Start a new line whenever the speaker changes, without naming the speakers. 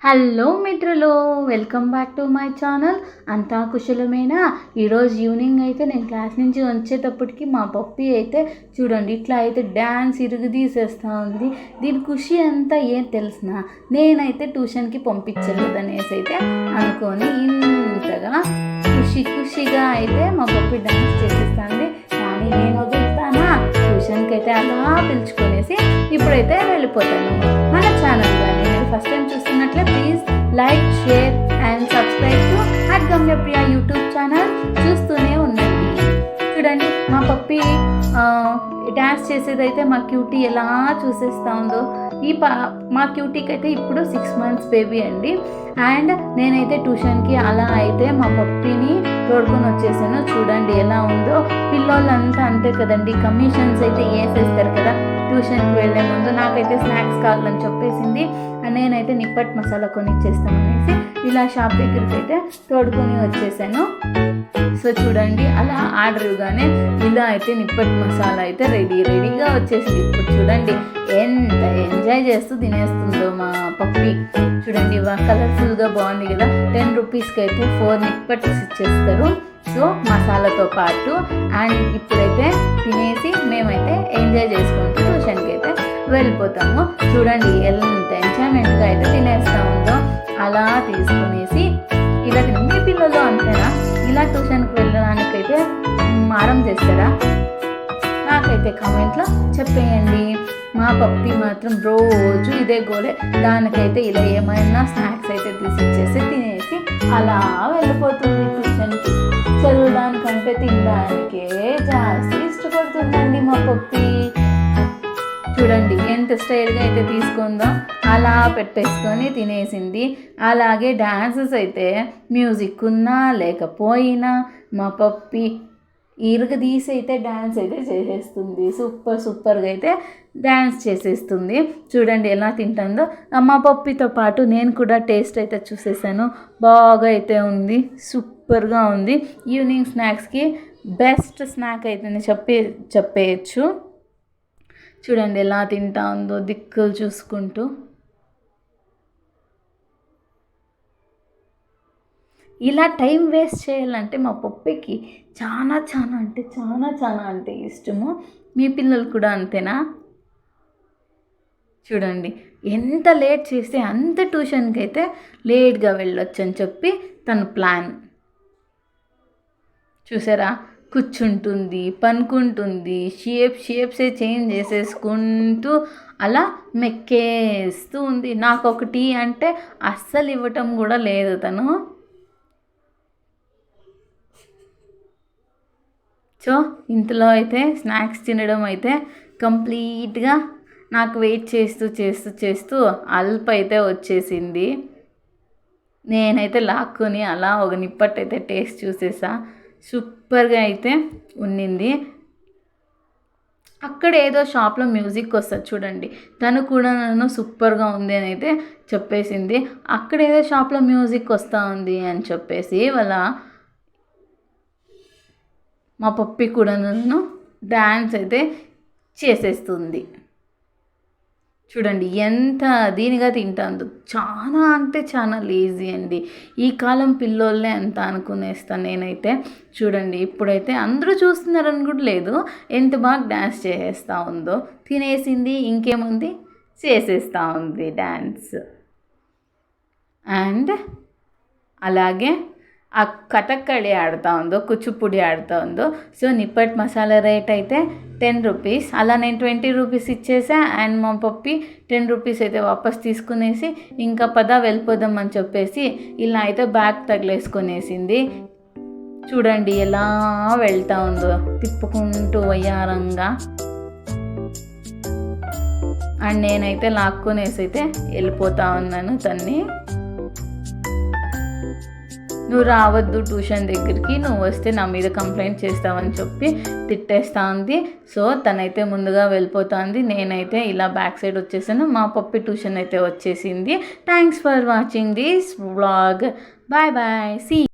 Hello మిత్రులు, welcome back to my channel. అంతా కుశలమేనా? ఈరోజు ఈవినింగ్ అయితే నేను క్లాస్ నుంచి వచ్చేటప్పటికి మా పప్పి అయితే చూడండి ఇట్లా అయితే డ్యాన్స్ ఇరుగుదీసేస్తూ ఉంది. దీని ఖుషి అంతా ఏం తెలిసిన, నేనైతే ట్యూషన్కి పంపించలేదనేసి అయితే అనుకొని ఇంతగా ఖుషిగా అయితే మా పప్పి డ్యాన్స్ చేసేస్తుంది. కానీ నేను వదులుతానా? ట్యూషన్కి అయితే అలా పిలుచుకొనేసి ఇప్పుడైతే వెళ్ళిపోతాను. మన ఛానల్ కానీ మీరు ఫస్ట్ టైం చూస్తున్నట్లే please like, share and subscribe to Gamyapriya YouTube channel. చూస్తూనే ఉండండి. చూడండి మా పప్పి డ్యాన్స్ చేసేదైతే మా క్యూటీ ఎలా చూసేస్తూ ఉందో. మా క్యూటీకి అయితే ఇప్పుడు 6 months బేబీ అండి. అండ్ నేనైతే ట్యూషన్కి అలా అయితే మా పప్పిని తోడుకొని వచ్చేసాను. చూడండి ఎలా ఉందో. పిల్లోళ్ళంతా అంతే కదండి, కమిషన్స్ అయితే వేసేస్తారు కదా ట్యూషన్కి వెళ్ళే ముందు. నాకైతే స్నాక్స్ కావాలని చెప్పేసింది. నేనైతే నిప్పట్ మసాలా కొనిచ్చేస్తామనేసి ఇలా షాప్ దగ్గరికి అయితే తోడుకొని వచ్చేసాను. సో చూడండి అలా ఆర్డర్ ఇవ్వగానే ఇలా అయితే నిప్పట్ మసాలా అయితే రెడీగా వచ్చేసింది. ఇప్పుడు చూడండి ఎంత ఎంజాయ్ చేస్తూ తినేస్తుందో మా పప్పి. చూడండి కలర్ఫుల్గా బాగుంది కదా. 10 rupeesకి అయితే 4 నిప్పట్స్ ఇచ్చేస్తారు. సో మసాలాతో పాటు. అండ్ ఇప్పుడైతే తినేసి మేమైతే ఎంజాయ్ చేసుకుంటూ ట్యూషన్కి అయితే వెళ్ళిపోతాము. చూడండి ఎంత ఎంజాయ్మెంట్గా అయితే తినేస్తూ ఉందో. అలా తీసుకునేసి ఇలా మీ పిల్లలు అంతేనా? ఇలా ట్యూషన్కి వెళ్ళడానికైతే మారం చేస్తారా? నాకైతే కామెంట్లో చెప్పేయండి. మా పప్పి మాత్రం రోజు ఇదే గోలే. దానికైతే ఇలా ఏమైనా స్నాక్స్ అయితే తీసిచ్చేసి తినేసి అలా వెళ్ళిపోతుంది ట్యూషన్కి. చదవడానికంటే తినడానికే జాస్తి ఇష్టపడుతుందండి మా పప్పి. చూడండి ఎంత స్టైల్గా అయితే తీసుకుందో. అలా పెట్టేసుకొని తినేసింది. అలాగే డ్యాన్సెస్ అయితే మ్యూజిక్ ఉన్నా లేకపోయినా మా పప్పి ఇరగదీసి అయితే డ్యాన్స్ అయితే చేసేస్తుంది. సూపర్గా అయితే డ్యాన్స్ చేసేస్తుంది. చూడండి ఎలా తింటుందో. మా పప్పితో పాటు నేను కూడా టేస్ట్ అయితే చూసేసాను. బాగా అయితే ఉంది, సూపర్గా ఉంది. ఈవినింగ్ స్నాక్స్కి బెస్ట్ స్నాక్ అయితే చెప్పేయచ్చు. చూడండి ఎలా తింటా ఉందో దిక్కులు చూసుకుంటూ. ఇలా టైం వేస్ట్ చేయాలంటే మా పప్పికి చాలా అంటే ఇష్టము. మీ పిల్లలు కూడా అంతేనా? చూడండి ఎంత లేట్ చేస్తే అంత ట్యూషన్కి అయితే లేట్గా వెళ్ళొచ్చు అని చెప్పి తన ప్లాన్. చూసారా, కూర్చుంటుంది, పనుకుంటుంది, షేప్సే చేంజ్ చేసేసుకుంటూ అలా మెక్కేస్తూ ఉంది. నాకొకటి అంటే అస్సలు ఇవ్వటం కూడా లేదు తను. సో ఇంతలో అయితే స్నాక్స్ తినడం అయితే కంప్లీట్గా నాకు వెయిట్ చేస్తూ అల్ప అయితే వచ్చేసింది. నేనైతే లాక్కొని అలా ఒక నిప్పట్ అయితే టేస్ట్ చూసేసా. సూపర్గా అయితే ఉన్నింది. అక్కడ ఏదో షాప్లో మ్యూజిక్ వస్తుంది చూడండి. తను కూడా నన్ను సూపర్గా ఉంది అని అయితే చెప్పేసింది. అక్కడ ఏదో షాప్లో మ్యూజిక్ వస్తూ ఉంది అని చెప్పేసి మా పప్పి కూడా నన్ను డ్యాన్స్ అయితే చేసేస్తుంది. చూడండి ఎంత దీనిగా తింటాందో. చాలా అంటే చాలా లేజీ అండి. ఈ కాలం పిల్లోళ్ళే ఎంత అనుకునేస్తాను నేనైతే. చూడండి ఇప్పుడైతే అందరూ చూస్తున్నారని కూడా లేదు, ఎంత బాగా డ్యాన్స్ చేసేస్తూ ఉందో. తినేసింది, ఇంకేముంది చేసేస్తూ ఉంది డ్యాన్స్. అండ్ అలాగే ఆ కథక్కళి ఆడుతూ ఉందో, కూచిపూడి ఆడుతూ ఉందో. సో నిప్పట్ మసాలా రేట్ అయితే 10 rupees. అలా నేను 20 rupees ఇచ్చేసా. అండ్ మా పప్పి 10 rupees అయితే వాపస్ తీసుకునేసి ఇంకా వెళ్ళిపోదాం అని చెప్పేసి ఇలా అయితే బ్యాగ్ తగిలేసుకునేసింది. చూడండి ఎలా వెళ్తూ ఉందో తిప్పుకుంటూ వయ్యారంగా. అండ్ నేనైతే లాక్కునేసి అయితే వెళ్ళిపోతూ ఉన్నాను తన్ని. నువ్వు రావద్దు ట్యూషన్ దగ్గరికి, నువ్వు వస్తే నా మీద కంప్లైంట్ చేస్తావని చెప్పి తిట్టేస్తూ ఉంది. సో తనైతే ముందుగా వెళ్ళిపోతుంది. నేనైతే ఇలా బ్యాక్ సైడ్ వచ్చేసాను. మా పప్పి ట్యూషన్ అయితే వచ్చేసింది. Thanks for watching this vlog. Bye see.